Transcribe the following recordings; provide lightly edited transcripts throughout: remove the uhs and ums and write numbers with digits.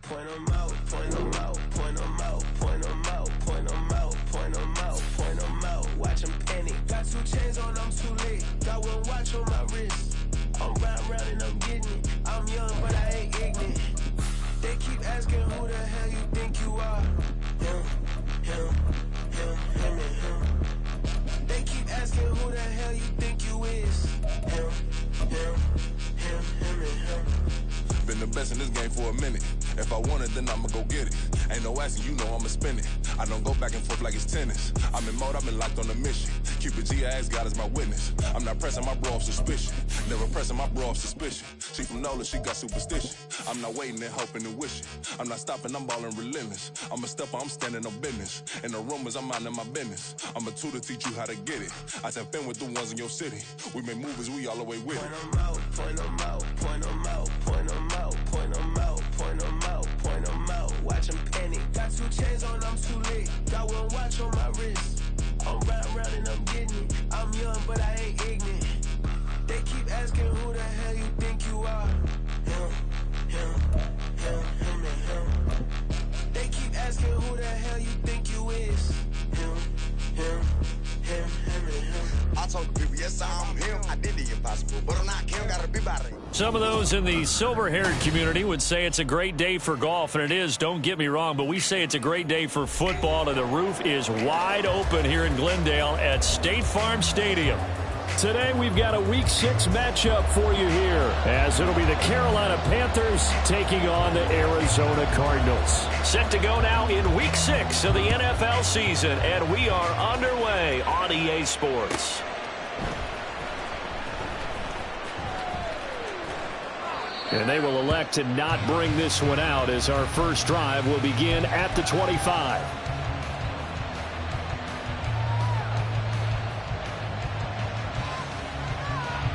Point 'em out, point 'em out, point 'em out, point 'em out, point 'em out, point 'em out, point 'em out. Watch 'em panic. Got 2 chains on, I'm too late. Got 1 watch on my wrist. I'm round and I'm getting it. I'm young, but I ain't ignorant. They keep asking who the hell you think you are. Him, and him. They keep asking who the hell you think you is. Him, and him. Been the best in this game for a minute. If I want it, then I'ma go get it. Ain't no asking, you know I'ma spin it. I don't go back and forth like it's tennis. I'm in mode, I've been locked on a mission. Keep it G, I ask God as my witness. I'm not pressing my bro off suspicion. Never pressing my bro off suspicion. She from Nola, she got superstition. I'm not waiting and hoping and wishing. I'm not stopping, I'm balling relentless. I'm a stepper, I'm standing on business. In the rumors, I'm minding my business. I'm a tutor, teach you how to get it. I tap in with the ones in your city. We make movies, we all the way with it. Point 'em out, point 'em out, point 'em out, point 'em out, point 'em out, point 'em out, point 'em out. Watch 'em panic. Got 2 chains on, I'm too late. Got 1 watch on my wrist. I'm round and I'm getting it. I'm young, but I ain't ignorant. They keep asking who the hell you think you are. Him, and him. They keep asking who the hell you think you is. Him, and him. I told the people, yes, I'm him. I did the impossible, but I'm not him. Gotta be better. Some of those in the silver-haired community would say it's a great day for golf, and it is, don't get me wrong, but we say it's a great day for football, and the roof is wide open here in Glendale at State Farm Stadium. Today we've got a Week 6 matchup for you here, as it'll be the Carolina Panthers taking on the Arizona Cardinals. Set to go now in Week 6 of the NFL season, and we are underway on EA Sports. And they will elect to not bring this one out, as our first drive will begin at the 25.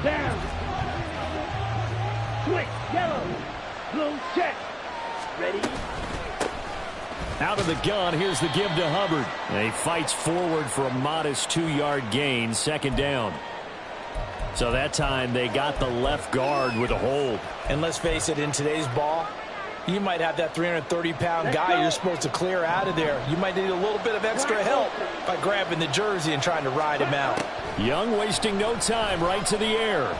Down. Switch. Yellow. Blue check. Ready. Out of the gun, here's the give to Hubbard. And he fights forward for a modest 2-yard gain, 2nd down. So that time they got the left guard with a hold. And let's face it, in today's ball, you might have that 330-pound guy you're supposed to clear out of there. You might need a little bit of extra help by grabbing the jersey and trying to ride him out. Young wasting no time, right to the air.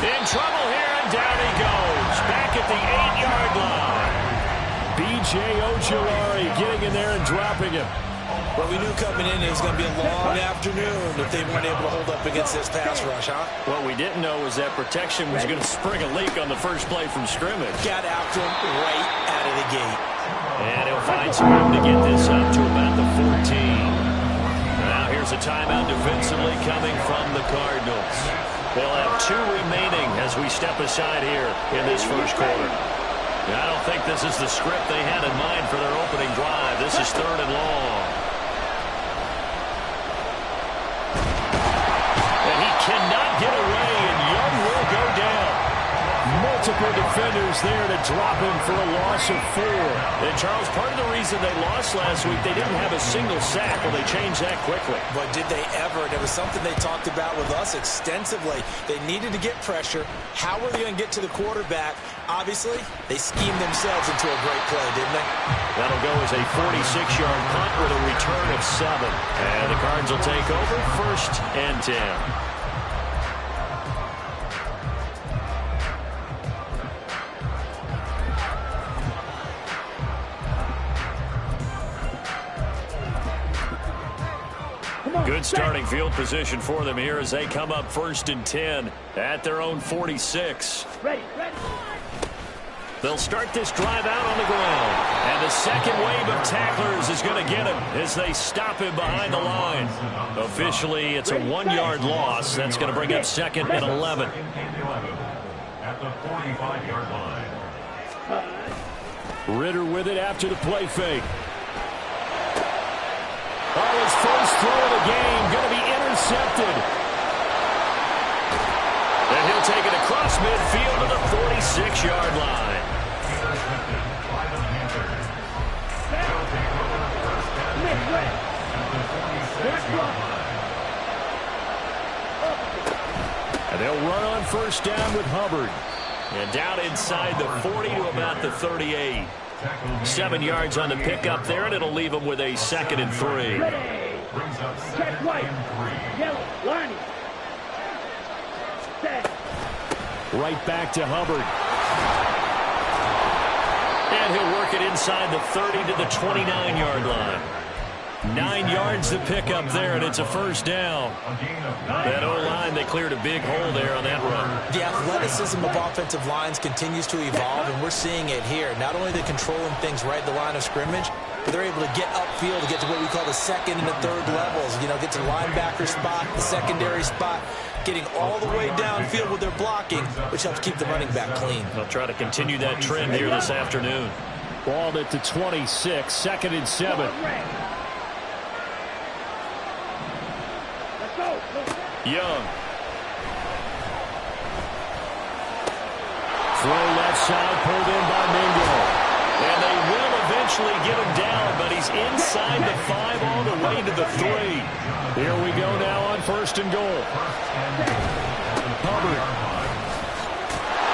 In trouble here, and down he goes. Back at the 8-yard line. B.J. Ojulari getting in there and dropping him. Well, we knew coming in it was going to be a long afternoon if they weren't able to hold up against this pass rush, huh? What we didn't know was that protection was going to spring a leak on the first play from scrimmage. Got after him right out of the gate. And he'll find some room to get this up to about the 14. Now here's a timeout defensively coming from the Cardinals. They'll have 2 remaining as we step aside here in this first quarter. I don't think this is the script they had in mind for their opening drive. This is 3rd and long. And he cannot get away, and Young will go down. Multiple defenders there to drop him for a loss of 4. And Charles, part of the reason they lost last week, they didn't have a single sack. Well, they changed that quickly. But did they ever? And it was something they talked about with us extensively. They needed to get pressure. How were they going to get to the quarterback? Obviously, they schemed themselves into a great play, didn't they? That'll go as a 46-yard punt with a return of 7. And the Cards will take over 1st and 10. Good starting field position for them here as they come up 1st and 10 at their own 46. Ready. They'll start this drive out on the ground. And the second wave of tacklers is going to get him as they stop him behind the line. Officially, it's a 1-yard loss. That's going to bring up 2nd and 11. At the 45-yard line. Ritter with it after the play fake. Oh, his first throw of the game going to be intercepted. And he'll take it across midfield to the 46-yard line. And they'll run on 1st down with Hubbard. And down inside the 40 to about the 38. 7 yards on the pickup there, and it'll leave them with a 2nd and 3. Check white. Yellow. Lining. Set. Right back to Hubbard. And he'll work it inside the 30 to the 29-yard line. 9 yards to pick up there, and it's a first down. That O-line, they cleared a big hole there on that run. The athleticism of offensive lines continues to evolve, and we're seeing it here. Not only are they controlling things right at the line of scrimmage, but they're able to get upfield to get to what we call the second and the third levels. You know, get to the linebacker spot, the secondary spot, getting all the way downfield with their blocking, which helps keep the running back clean. They'll try to continue that trend here this afternoon. Balled it to 26, 2nd and 7. Young. Throw left side, pulled in by Mingo. And they will eventually get him down, but he's inside the 5 all the way to the 3. Here we go now on 1st and goal. Hubbard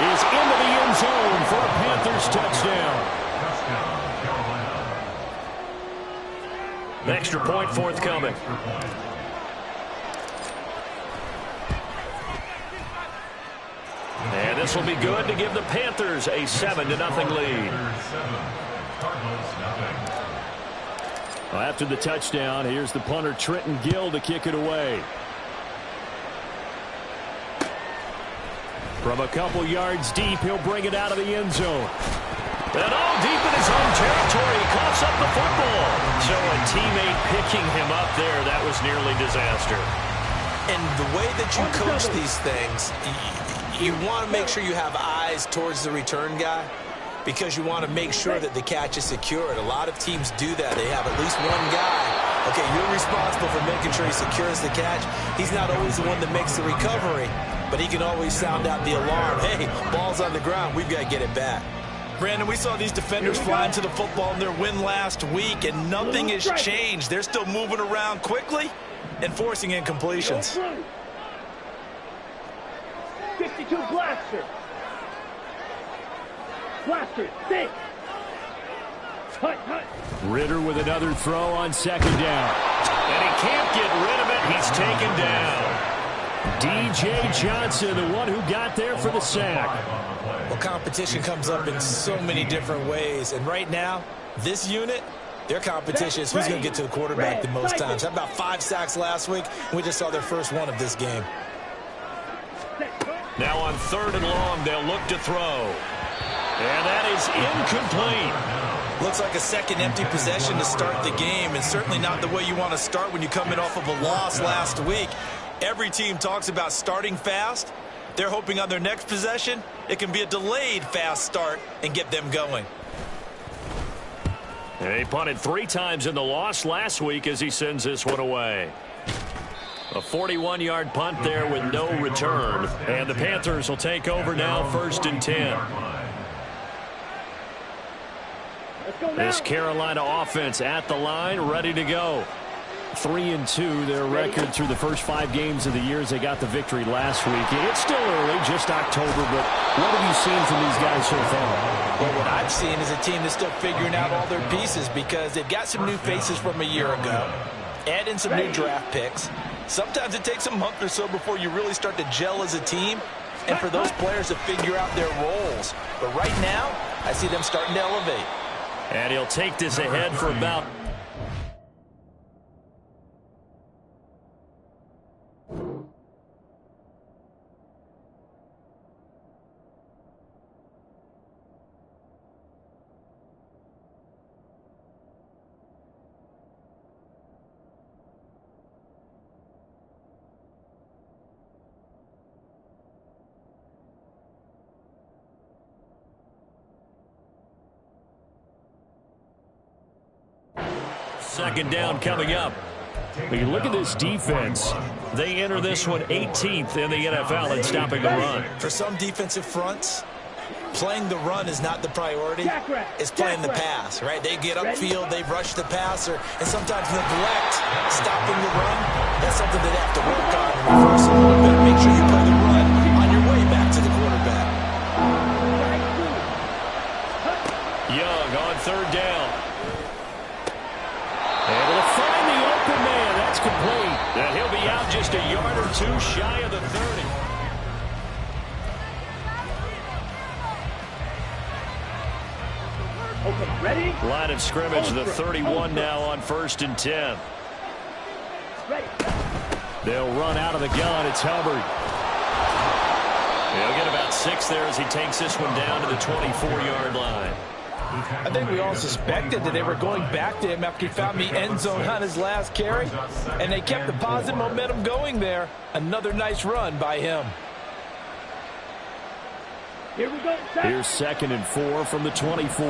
is into the end zone for a Panthers touchdown. Extra point forthcoming. And this will be good to give the Panthers a 7-0 lead. Well, after the touchdown, here's the punter Trenton Gill to kick it away. From a couple yards deep, he'll bring it out of the end zone. And all deep in his own territory, he coughs up the football. So a teammate picking him up there, that was nearly disaster. And the way that you coach these things, you want to make sure you have eyes towards the return guy because you want to make sure that the catch is secured. A lot of teams do that. They have at least one guy. Okay, you're responsible for making sure he secures the catch. He's not always the one that makes the recovery, but he can always sound out the alarm. Hey, ball's on the ground. We've got to get it back. Brandon, we saw these defenders fly into the football in their win last week, and nothing has changed. They're still moving around quickly and forcing incompletions. 52 blaster. Blaster, six. Hut, hut. Ritter with another throw on 2nd down. And he can't get rid of it. He's taken down. D.J. Johnson, the one who got there for the sack. Well, competition comes up in so many different ways. And right now, this unit, their competition is who's going to get to the quarterback the most times. How about 5 sacks last week? We just saw their first one of this game. Now on 3rd and long, they'll look to throw. And that is incomplete. Looks like a second empty possession to start the game, and certainly not the way you want to start when you come in off of a loss last week. Every team talks about starting fast. They're hoping on their next possession, it can be a delayed fast start and get them going. He punted 3 times in the loss last week as he sends this one away. A 41-yard punt there with no return. And the Panthers will take over now, 1st and 10. This Carolina offense at the line, ready to go. 3-2, their record through the first 5 games of the year as they got the victory last week. It's still early, just October, but what have you seen from these guys so far? Well, what I've seen is a team that's still figuring out all their pieces because they've got some new faces from a year ago. Add in some new draft picks. Sometimes it takes a month or so before you really start to gel as a team and for those players to figure out their roles. But right now, I see them starting to elevate. And he'll take this ahead for about... Second down coming up. But you look at this defense. They enter this one 18th in the NFL in stopping the run. For some defensive fronts, playing the run is not the priority. It's playing the pass, right? They get upfield, they rush the passer, and sometimes neglect stopping the run. That's something they have to work on and reverse a little bit. Make sure you play the run on your way back to the quarterback. third down. Able to find the open man. That's complete. And he'll be out just a yard or two shy of the 30. Okay, ready? Line of scrimmage, the 31 now on 1st and 10. Ready. They'll run out of the gun. It's Hubbard. He'll get about 6 there as he takes this one down to the 24-yard line. I think we all suspected that they were going back to him after he found the end zone on his last carry, and they kept the positive momentum going there. Another nice run by him. Here we go. Set. Here's 2nd and 4 from the 24.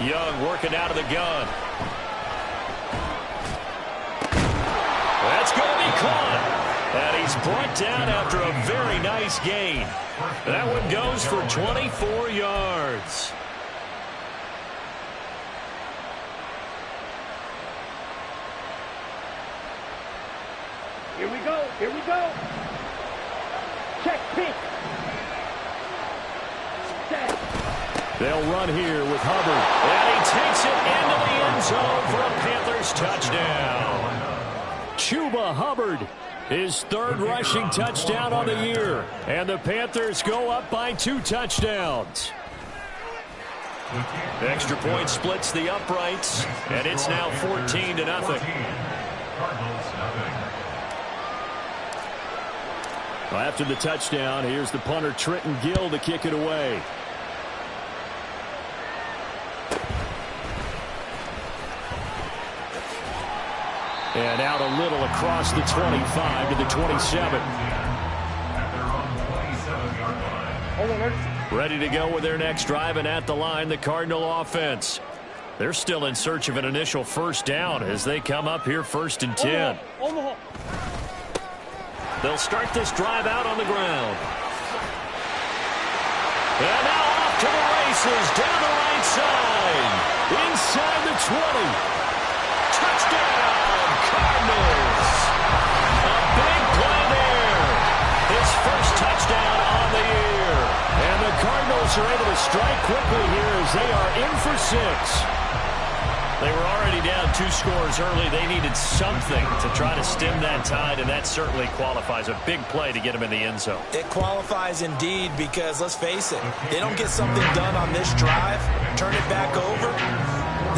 Young working out of the gun. That's going to be caught. And he's brought down after a very nice gain. That one goes for 24 yards. Here we go. Here we go. Check pink. Set. They'll run here with Hubbard. And he takes it into the end zone for a Panthers touchdown. Chuba Hubbard, his 3rd rushing touchdown on the year. And the Panthers go up by 2 touchdowns. Extra point splits the uprights, and it's now 14-0. Well, after the touchdown, here's the punter Trenton Gill to kick it away. And out a little across the 25 to the 27. Ready to go with their next drive, and at the line, the Cardinal offense. They're still in search of an initial first down as they come up here 1st and 10. They'll start this drive out on the ground. And now off to the races, down the right side. Inside the 20. Touchdown, Cardinals. A big play there. His first touchdown on the year. And the Cardinals are able to strike quickly here as they are in for 6. They were already down 2 scores early. They needed something to try to stem that tide, and that certainly qualifies. A big play to get them in the end zone. It qualifies indeed because, let's face it, they don't get something done on this drive, turn it back over,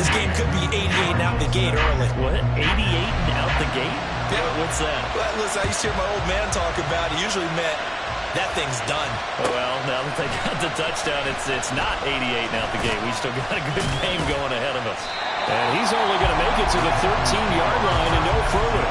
this game could be 88 and out the gate early. What? 88 and out the gate? Yeah. What's that? Well, listen, I used to hear my old man talk about it. Usually meant that thing's done. Well, now that they got the touchdown, it's not 88 and out the gate. We still got a good game going ahead of us. And he's only going to make it to the 13-yard line and no further.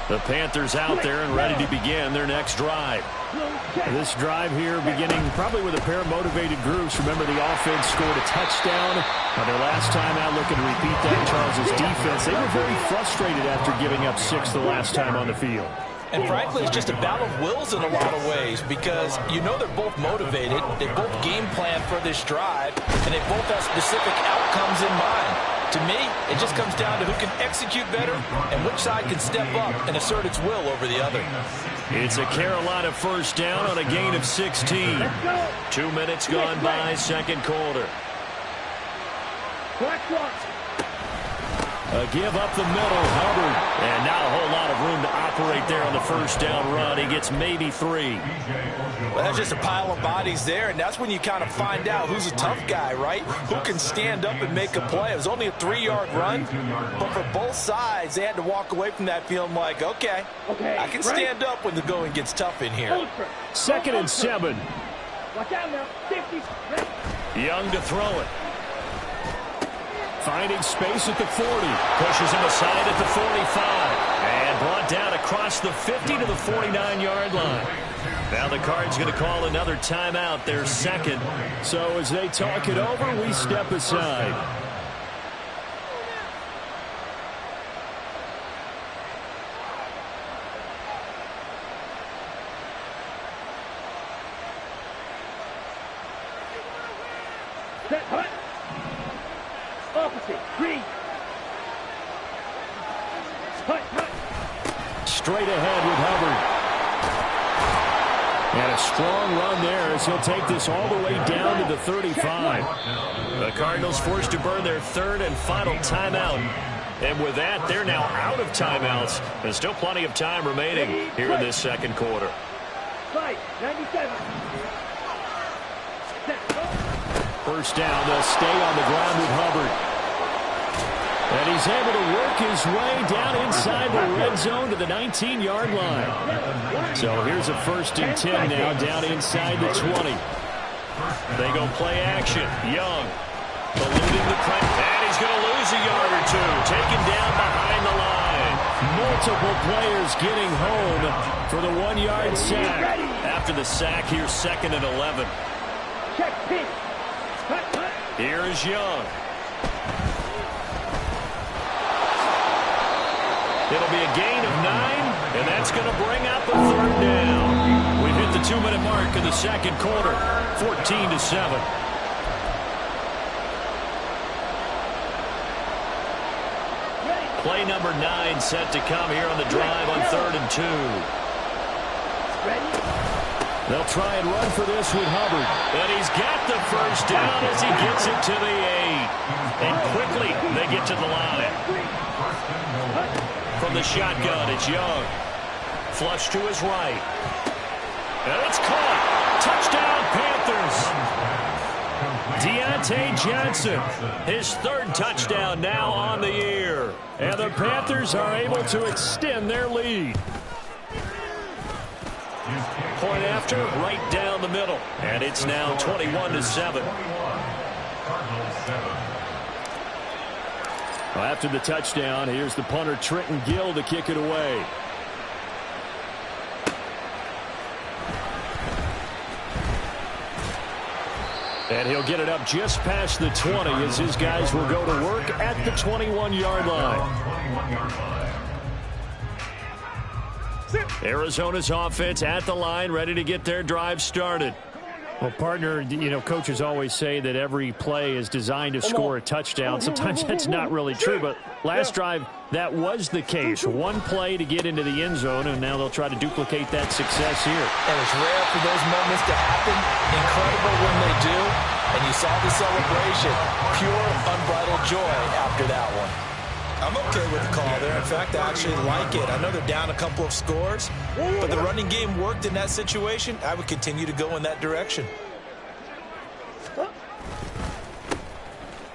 The Panthers out there and ready to begin their next drive. This drive here beginning probably with a pair of motivated groups. Remember, the offense scored a touchdown. Their last time out, looking to repeat that in Charles' defense. They were very frustrated after giving up 6 the last time on the field. And frankly, it's just a battle of wills in a lot of ways because you know they're both motivated. They both game plan for this drive, and they both have specific outcomes in mind. To me, it just comes down to who can execute better and which side can step up and assert its will over the other. It's a Carolina first down on a gain of 16. 2 minutes gone by, 2nd quarter. A give up the middle, Hubbard. And not a whole lot of room to operate there on the first down run. He gets maybe 3. Well, that's just a pile of bodies there, and that's when you kind of find out who's a tough guy, right? Who can stand up and make a play. It was only a 3-yard run, but for both sides, they had to walk away from that feeling like, okay, I can stand up when the going gets tough in here. 2nd and 7. Watch out now. 50. Young to throw it. Finding space at the 40. Pushes him aside at the 45. And brought down across the 50 to the 49-yard line. Now the Cards going to call another timeout, their 2nd. So as they talk it over, we step aside. Green. Straight ahead with Hubbard. And a strong run there as he'll take this all the way down to the 35. The Cardinals forced to burn their third and final timeout. And with that, they're now out of timeouts. There's still plenty of time remaining here in this second quarter. 97. First down, they'll stay on the ground with Hubbard. And he's able to work his way down inside the red zone to the 19-yard line. So here's a 1st and 10 now down inside the 20. They go play action. Young eluding the press. And he's going to lose a yard or two. Taken down behind the line. Multiple players getting home for the 1-yard sack. After the sack, here's 2nd and 11. Here is Young. It'll be a gain of 9, and that's going to bring up a 3rd down. We've hit the 2-minute mark in the second quarter, 14-7. Play number 9 set to come here on the drive on 3rd and 2. They'll try and run for this with Hubbard. And he's got the first down as he gets it to the 8. And quickly they get to the line. From the shotgun, it's Young. Flush to his right. And it's caught. Touchdown, Panthers. Deontay Johnson, his 3rd touchdown now on the year. And the Panthers are able to extend their lead. Point after, right down the middle. And it's now 21-7. After the touchdown, here's the punter Trenton Gill to kick it away. And he'll get it up just past the 20 as his guys will go to work at the 21-yard line. Arizona's offense at the line, ready to get their drive started. Well, partner, you know, coaches always say that every play is designed to score a touchdown. Sometimes that's not really true, but last drive, that was the case. One play to get into the end zone, and now they'll try to duplicate that success here. And it's rare for those moments to happen. Incredible when they do. And you saw the celebration. Pure, unbridled joy after that one. I'm okay with the call there. In fact, I actually like it. I know they're down a couple of scores, but the running game worked in that situation. I would continue to go in that direction.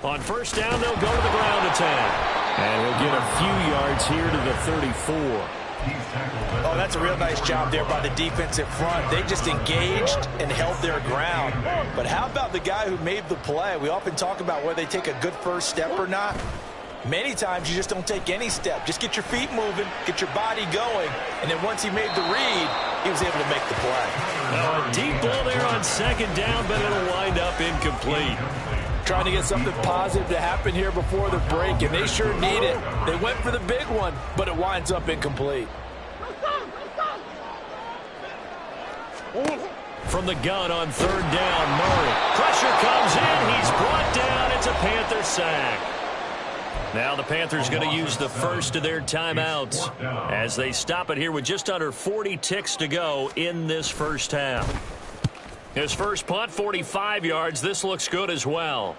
On first down, they'll go to the ground attack. And he'll get a few yards here to the 34. Oh, that's a real nice job there by the defensive front. They just engaged and held their ground. But how about the guy who made the play? We often talk about whether they take a good first step or not. Many times you just don't take any step. Just get your feet moving, get your body going, and then once he made the read, he was able to make the play. A deep ball there on second down, but it'll wind up incomplete. Trying to get something positive to happen here before the break, and they sure need it. They went for the big one, but it winds up incomplete. From the gun on third down, Murray. Pressure comes in. He's brought down. It's a Panther sack. Now the Panthers going to use the first of their timeouts as they stop it here with just under 40 ticks to go in this first half. His first punt, 45 yards. This looks good as well.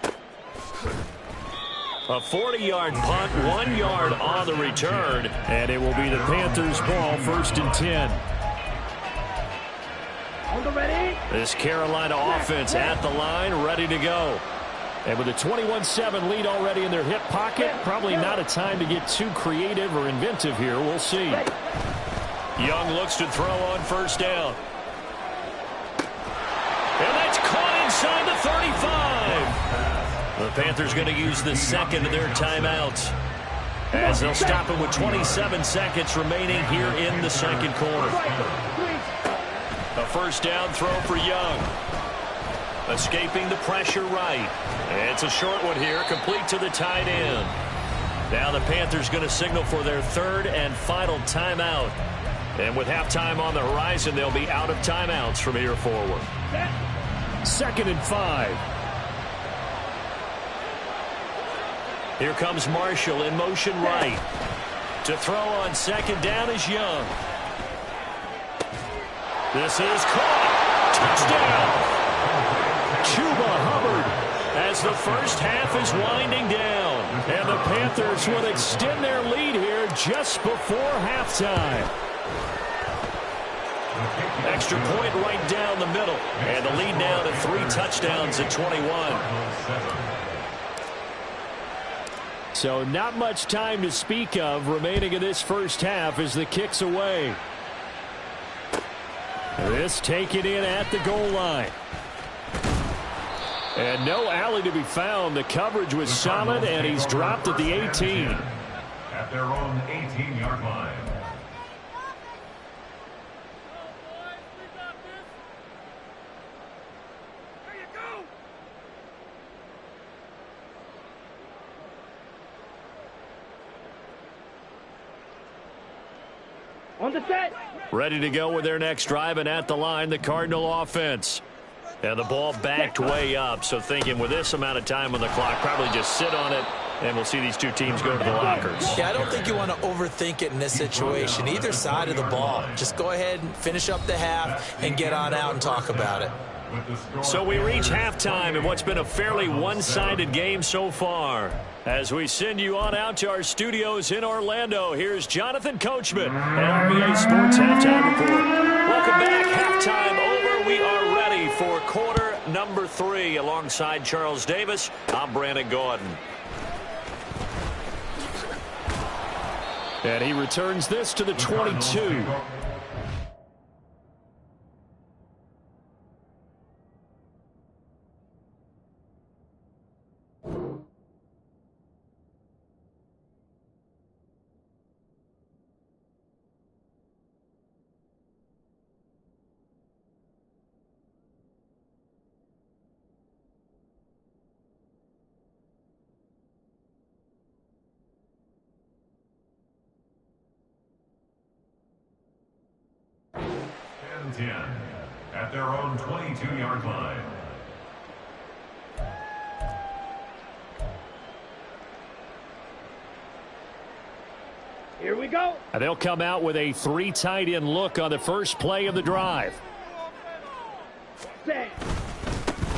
A 40-yard punt, 1 yard on the return, and it will be the Panthers' ball, 1st and 10. This Carolina offense at the line, ready to go. And with a 21-7 lead already in their hip pocket, probably not a time to get too creative or inventive here. We'll see. Young looks to throw on first down. And that's caught inside the 35. The Panthers going to use the second of their timeouts as they'll stop it with 27 seconds remaining here in the second quarter. A first down throw for Young. Escaping the pressure right. It's a short one here, complete to the tight end. Now the Panthers going to signal for their third and final timeout. And with halftime on the horizon, they'll be out of timeouts from here forward. 2nd and 5. Here comes Marshall in motion right. To throw on second down is Young. This is caught. Touchdown. Chuba Hubbard as the first half is winding down. And the Panthers will extend their lead here just before halftime. Extra point right down the middle. And the lead now to 3 touchdowns at 21. So not much time to speak of remaining in this first half as the kick's away. This taken in at the goal line. And no alley to be found. The coverage was solid, and he's dropped at the 18. At their own 18-yard line. On the set. Ready to go with their next drive, and at the line, the Cardinal offense. And the ball backed way up, so thinking with this amount of time on the clock, probably just sit on it, and we'll see these two teams go to the lockers. Yeah, I don't think you want to overthink it in this situation. Either side of the ball. Just go ahead and finish up the half and get on out and talk about it. So we reach halftime in what's been a fairly one-sided game so far. As we send you on out to our studios in Orlando, here's Jonathan Coachman and REA Sports Halftime Report. Welcome back. Halftime over. We are ready for quarter number 3. Alongside Charles Davis, I'm Brandon Gordon. And he returns this to the 22. At their own 22-yard line. Here we go. And they'll come out with a 3 tight end look on the first play of the drive. Set.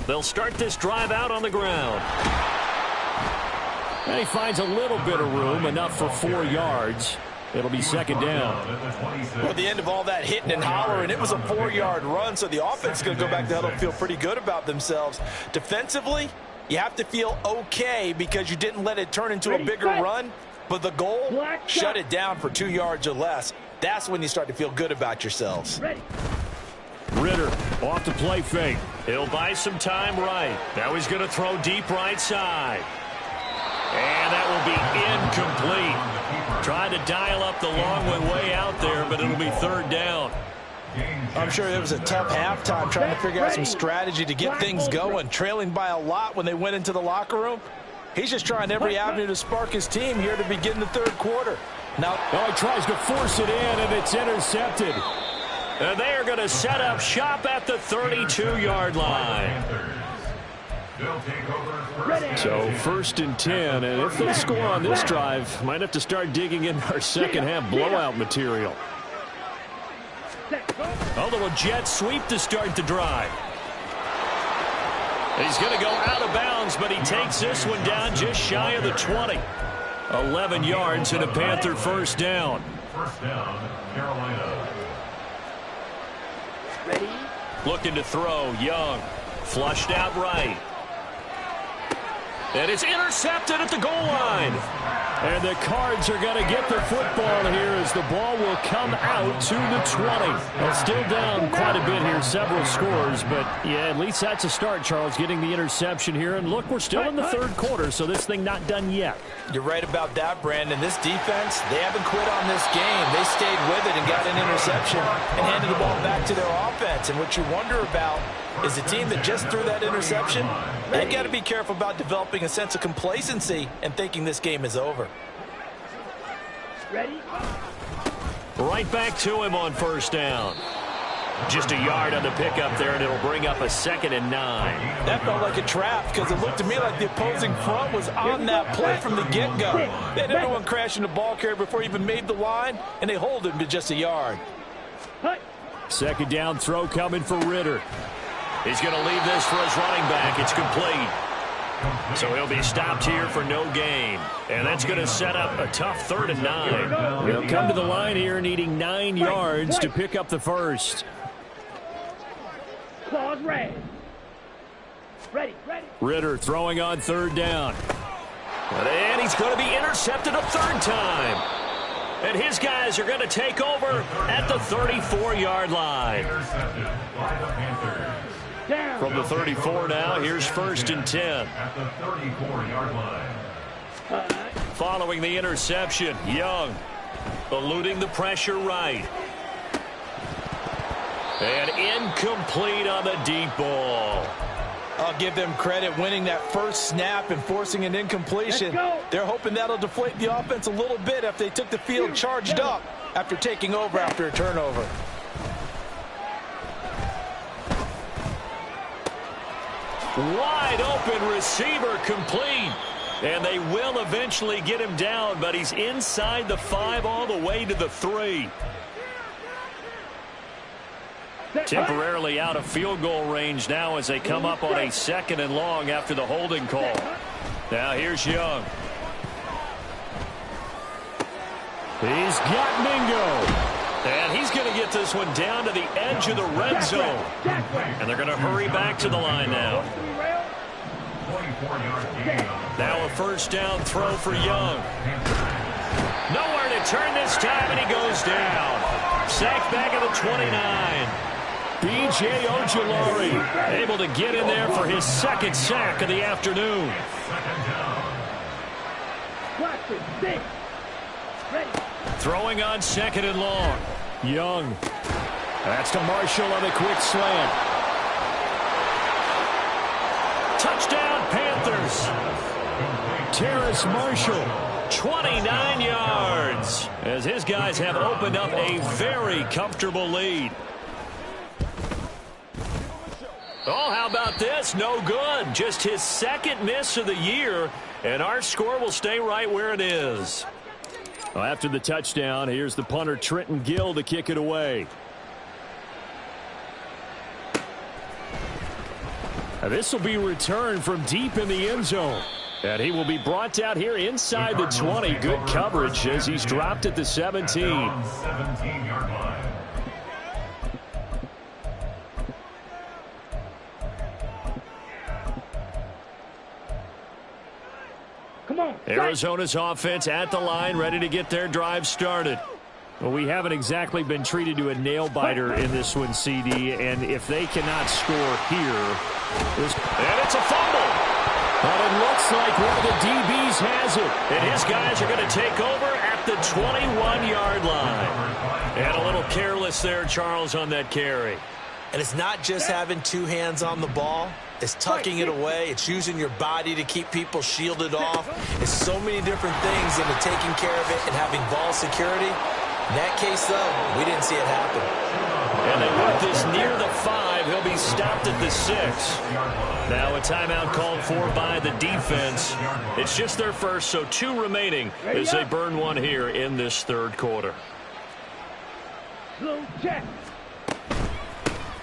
They'll start this drive out on the ground. And he finds a little bit of room, enough for 4 yards. It'll be second down. Well, at the end of all that hitting and hollering, it was a 4-yard run, so the offense is going to go back to huddle and feel pretty good about themselves. Defensively, you have to feel okay because you didn't let it turn into a bigger run, but the goal, shut it down for 2 yards or less. That's when you start to feel good about yourselves. Ritter off the play fake. He'll buy some time right. Now he's going to throw deep right side. And that will be incomplete. Tried to dial up the long way out there, but it'll be third down. I'm sure it was a tough halftime trying to figure out some strategy to get things going, trailing by a lot when they went into the locker room. He's just trying every avenue to spark his team here to begin the third quarter. Now, he tries to force it in, and it's intercepted. And they are going to set up shop at the 32-yard line. So first and 10, and if they score on this drive, might have to start digging in our second half blowout material. A little jet sweep to start the drive. He's going to go out of bounds, but he takes this one down just shy of the 20. 11 yards and a Panther first down. First down, Carolina. Ready? Looking to throw, Young. Flushed out right. And it's intercepted at the goal line. And the Cards are going to get the football here as the ball will come out to the 20. Well, still down quite a bit here, several scores. But, yeah, at least that's a start, Charles, getting the interception here. And, look, we're still in the third quarter, so this thing not done yet. You're right about that, Brandon. This defense, they haven't quit on this game. They stayed with it and got an interception and handed the ball back to their offense. And what you wonder about is the team that just threw that interception, they've got to be careful about developing a sense of complacency and thinking this game is over. Ready? Right back to him on first down. Just a yard on the pickup there, and it'll bring up a 2nd and 9. That felt like a trap because it looked to me like the opposing front was on that play from the get-go. They had everyone crashing the ball carrier before he even made the line, and they hold him to just a yard. 2nd down throw coming for Ritter. He's going to leave this for his running back. It's complete. So he'll be stopped here for no gain. And that's going to set up a tough 3rd and 9. He'll come to the line here needing 9 yards to pick up the first. Claws ready. Ready. Ritter throwing on 3rd down. And he's going to be intercepted a 3rd time. And his guys are going to take over at the 34-yard line. From the 34 now, here's 1st and 10. At the 34-yard line. Following the interception, Young eluding the pressure right. And incomplete on the deep ball. I'll give them credit winning that first snap and forcing an incompletion. They're hoping that'll deflate the offense a little bit if they took the field charged up after taking over after a turnover. Wide open receiver complete. And they will eventually get him down, but he's inside the 5 all the way to the 3. Temporarily out of field goal range now as they come up on a 2nd and long after the holding call. Now here's Young. He's got Mingo. And he's going to get this one down to the edge of the red zone. And they're going to hurry back to the line now. Now a 1st down throw for Young. Nowhere to turn this time, and he goes down. Sacked back at the 29. B.J. Ojulari able to get in there for his 2nd sack of the afternoon. Throwing on 2nd and long. Young. That's to Marshall on the quick slant. Touchdown, Panthers. Terrace Marshall, 29 yards, as his guys have opened up a very comfortable lead. Oh, how about this? No good. Just his 2nd miss of the year, and our score will stay right where it is. Well, after the touchdown, here's the punter, Trenton Gill, to kick it away. Now, this will be returned from deep in the end zone. And he will be brought out here inside the 20. Good coverage as he's dropped at the 17. 17-yard line. Arizona's offense at the line, ready to get their drive started. Well, we haven't exactly been treated to a nail-biter in this one, CD, and if they cannot score here, and it's a fumble. But it looks like one of the DBs has it, and his guys are going to take over at the 21-yard line. And a little careless there, Charles, on that carry. And it's not just having 2 hands on the ball. It's tucking it away. It's using your body to keep people shielded off. It's so many different things into taking care of it and having ball security. In that case, though, we didn't see it happen. And they want this near the 5. He'll be stopped at the 6. Now a timeout called for by the defense. It's just their first, so 2 remaining as they burn one here in this 3rd quarter.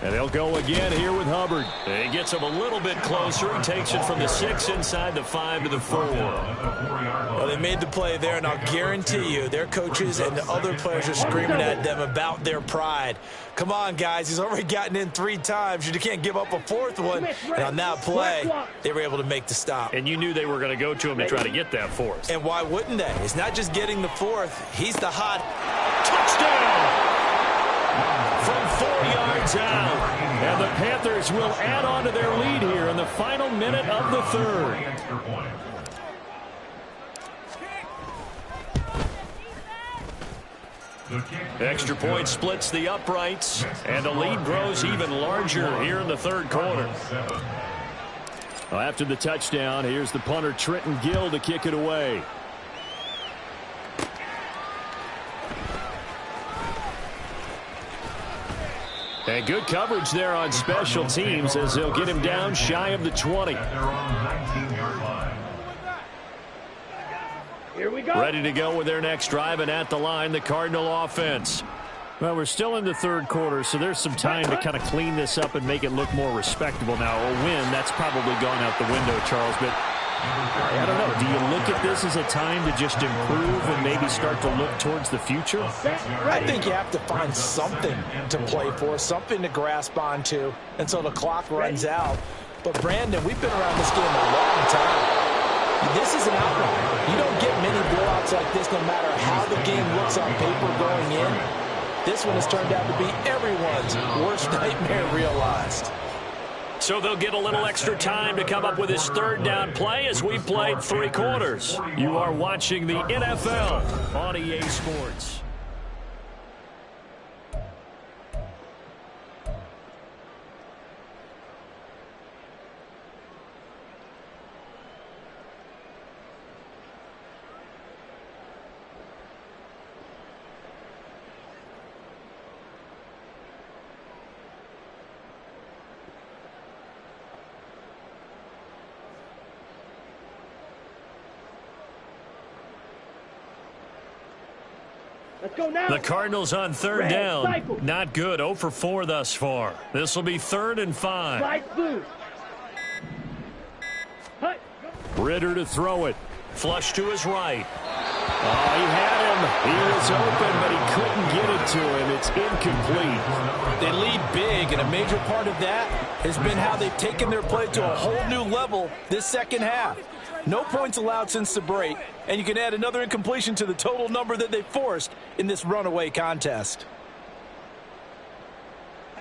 And they'll go again here with Hubbard. He gets him a little bit closer. He takes it from the 6 inside the 5 to the 4. Well, they made the play there, and I'll guarantee you their coaches and the other players are screaming at them about their pride. Come on, guys. He's already gotten in 3 times. You can't give up a 4th one. And on that play, they were able to make the stop. And you knew they were going to go to him to try to get that 4th. And why wouldn't they? It's not just getting the 4th. He's the hot touchdown from 4 yards out. And the Panthers will add on to their lead here in the final minute of the 3rd. Extra point splits the uprights, and the lead grows even larger here in the 3rd quarter. Well, after the touchdown, here's the punter, Trenton Gill, to kick it away. And good coverage there on special teams as they'll get him down shy of the 20. At their own 19-yard line. Here we go. Ready to go with their next drive, and at the line, the Cardinal offense. Well, we're still in the third quarter, so there's some time to kind of clean this up and make it look more respectable. Now, a win, that's probably gone out the window, Charles, but I don't know. Do you look at this as a time to just improve and maybe start to look towards the future? I think you have to find something to play for, something to grasp onto until the clock runs out. But, Brandon, we've been around this game a long time. This is an outlier. You don't get many blowouts like this no matter how the game looks on paper going in. This one has turned out to be everyone's worst nightmare realized. So they'll get a little extra time to come up with his third down play as we played 3 quarters. You are watching the NFL on EA Sports. Let's go now. The Cardinals on third down. Not good. 0 for 4 thus far. This will be 3rd and 5. Slide loose. Ritter to throw it. Flush to his right. Oh, he had him. He was open, but he couldn't get it to him. It's incomplete. They lead big, and a major part of that has been how they've taken their play to a whole new level this second half. No points allowed since the break, and you can add another incompletion to the total number that they forced in this runaway contest.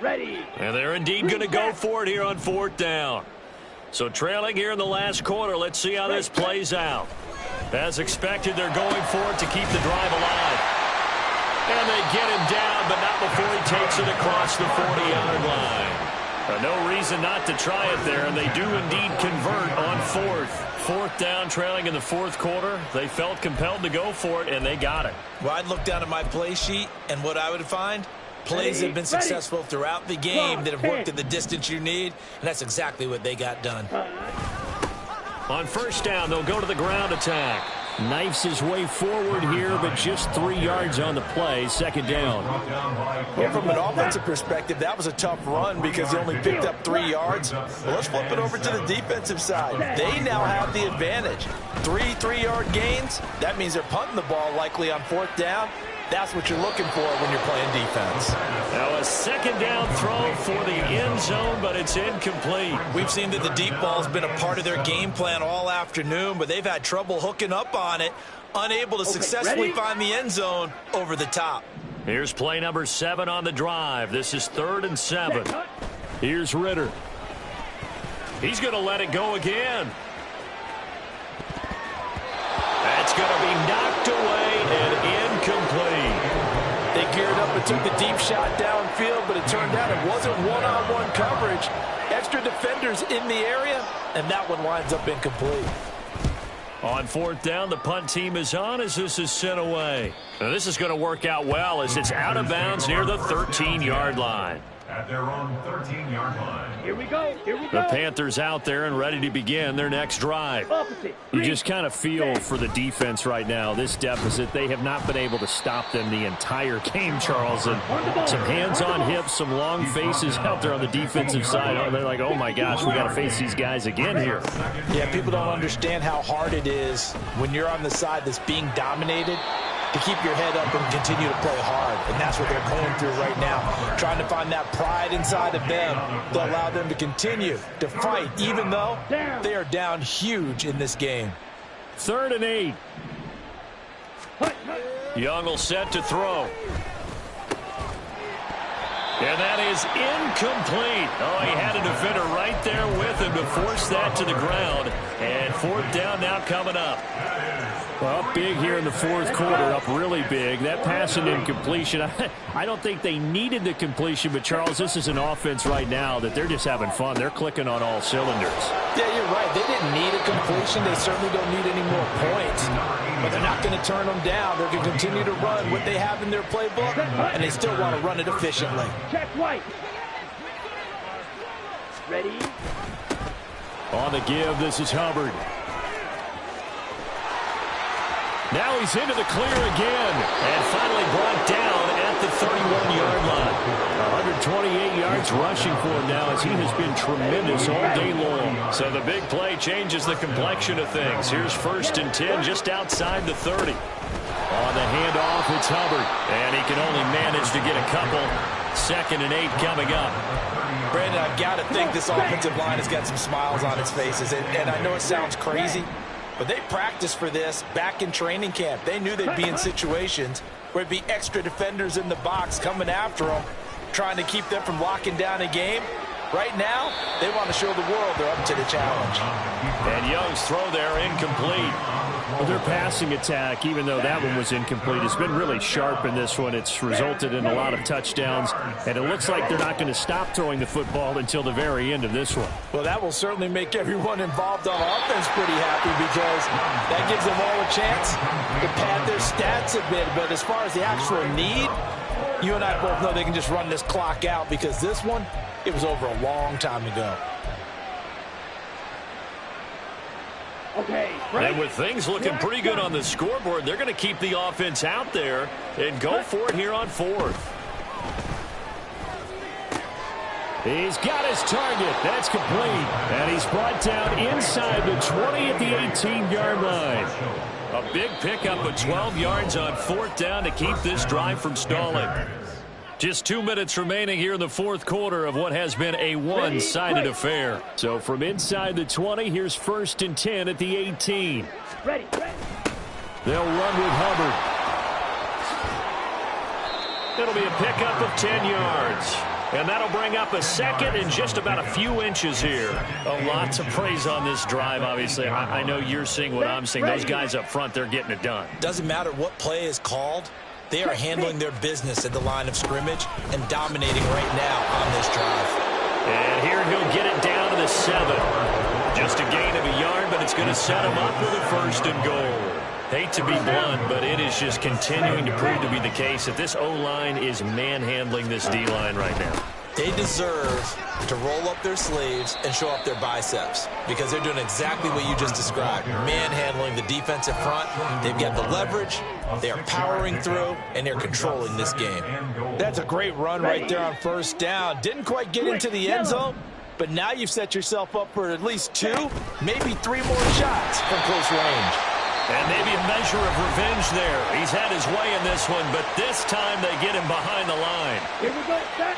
Ready. And they're indeed going to go for it here on 4th down. So trailing here in the last quarter, let's see how this plays out. As expected, they're going for it to keep the drive alive. And they get him down, but not before he takes it across the 40-yard line. No reason not to try it there, and they do indeed convert on 4th. 4th down, trailing in the 4th quarter. They felt compelled to go for it, and they got it. Well, I'd look down at my play sheet, and what I would find, plays have been successful throughout the game that have worked at the distance you need, and that's exactly what they got done. On 1st down, they'll go to the ground attack. Knifes his way forward here, but just 3 yards on the play. 2nd down. Well, from an offensive perspective, that was a tough run because they only picked up 3 yards. Well, let's flip it over to the defensive side. They now have the advantage. 3 3-yard gains. That means they're punting the ball likely on 4th down. That's what you're looking for when you're playing defense. Now a 2nd down throw for the end zone, but it's incomplete. We've seen that the deep ball has been a part of their game plan all afternoon, but they've had trouble hooking up on it, unable to successfully find the end zone over the top. Here's play number 7 on the drive. This is 3rd and 7. Here's Ritter. He's going to let it go again. That's going to be knocked away and incomplete. They geared up and took the deep shot downfield, but it turned out it wasn't one-on-one coverage. Extra defenders in the area, and that one winds up incomplete. On 4th down, the punt team is on as this is sent away. Now, this is going to work out well as it's out of bounds near the 13-yard line. At their own 13-yard line. Here we go. Here we go. The Panthers out there and ready to begin their next drive. You just kind of feel for the defense right now. This deficit, they have not been able to stop them the entire game, Charles. And some hands on hips, some long faces out there on the defensive side. Oh, they're like, oh, my gosh, we got to face these guys again here. Yeah, people don't understand how hard it is when you're on the side that's being dominated to keep your head up and continue to play hard. And that's what they're going through right now, trying to find that pride inside of them to allow them to continue to fight, even though they are down huge in this game. 3rd and 8. Young will set to throw. And that is incomplete. Oh, he had a defender right there with him to force that to the ground. And 4th down now coming up. Well, up big here in the 4th quarter, up really big. That pass and incompletion, I don't think they needed the completion, but, Charles, this is an offense right now that they're just having fun. They're clicking on all cylinders. Yeah, you're right. They didn't need a completion. They certainly don't need any more points. But they're not going to turn them down. They're going to continue to run what they have in their playbook, and they still want to run it efficiently. Check right. Ready? On the give, this is Hubbard. Now he's into the clear again, and finally brought down at the 31-yard line. 128 yards rushing for him now, as he has been tremendous all day long. So the big play changes the complexion of things. Here's 1st and 10 just outside the 30. On the handoff, it's Hubbard, and he can only manage to get a couple. 2nd and 8 coming up. Brandon, I've got to think this offensive line has got some smiles on its faces, and I know it sounds crazy, but they practiced for this back in training camp. They knew they'd be in situations where it'd be extra defenders in the box coming after them, trying to keep them from locking down a game. Right now, they want to show the world they're up to the challenge. And Young's throw there incomplete. Well, their passing attack, even though that one was incomplete, has been really sharp in this one. It's resulted in a lot of touchdowns, and it looks like they're not going to stop throwing the football until the very end of this one. Well, that will certainly make everyone involved on offense pretty happy, because that gives them all a chance to pad their stats a bit. But as far as the actual need, you and I both know they can just run this clock out, because this one, it was over a long time ago. Okay. And with things looking pretty good on the scoreboard, they're going to keep the offense out there and go for it here on 4th. He's got his target. That's complete. And he's brought down inside the 20 at the 18-yard line. A big pickup of 12 yards on 4th down to keep this drive from stalling. Just 2 minutes remaining here in the 4th quarter of what has been a one-sided affair. So from inside the 20, here's 1st and 10 at the 18. Ready. They'll run with Hubbard. It'll be a pickup of 10 yards. And that'll bring up a 2nd and just about a few inches here. A lot to praise on this drive, obviously. I know you're seeing what I'm seeing. Those guys up front, they're getting it done. Doesn't matter what play is called. They are handling their business at the line of scrimmage and dominating right now on this drive. And here he'll get it down to the 7. Just a gain of a yard, but it's going to set him up with a 1st and goal. Hate to be blunt, but it is just continuing to prove to be the case that this O-line is manhandling this D-line right now. They deserve to roll up their sleeves and show up their biceps, because they're doing exactly what you just described, manhandling the defensive front. They've got the leverage, they are powering through, and they're controlling this game. That's a great run right there on 1st down. Didn't quite get into the end zone, but now you've set yourself up for at least 2, maybe 3 more shots from close range. And maybe a measure of revenge there. He's had his way in this one, but this time they get him behind the line. Here we go. Set.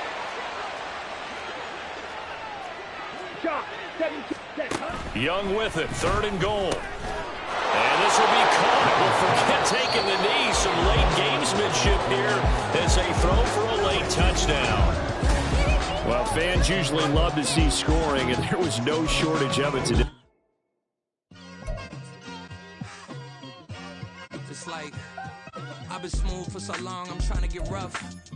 Shot. 17. Set. Young with it. 3rd and goal. And this will be caught. We'll forget taking the knee. Some late gamesmanship here as they throw for a late touchdown. Well, fans usually love to see scoring, and there was no shortage of it today. It's like, I've been smooth for so long, I'm trying to get rough.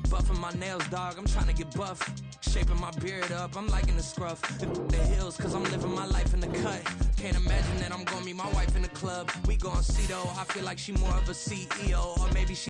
Buffing my nails, dog, I'm trying to get buff. Shaping my beard up, I'm liking the scruff. The hills, cause I'm living my life in the cut. Can't imagine that I'm gonna meet my wife in the club. We gon' see though, I feel like she more of a CEO, or maybe she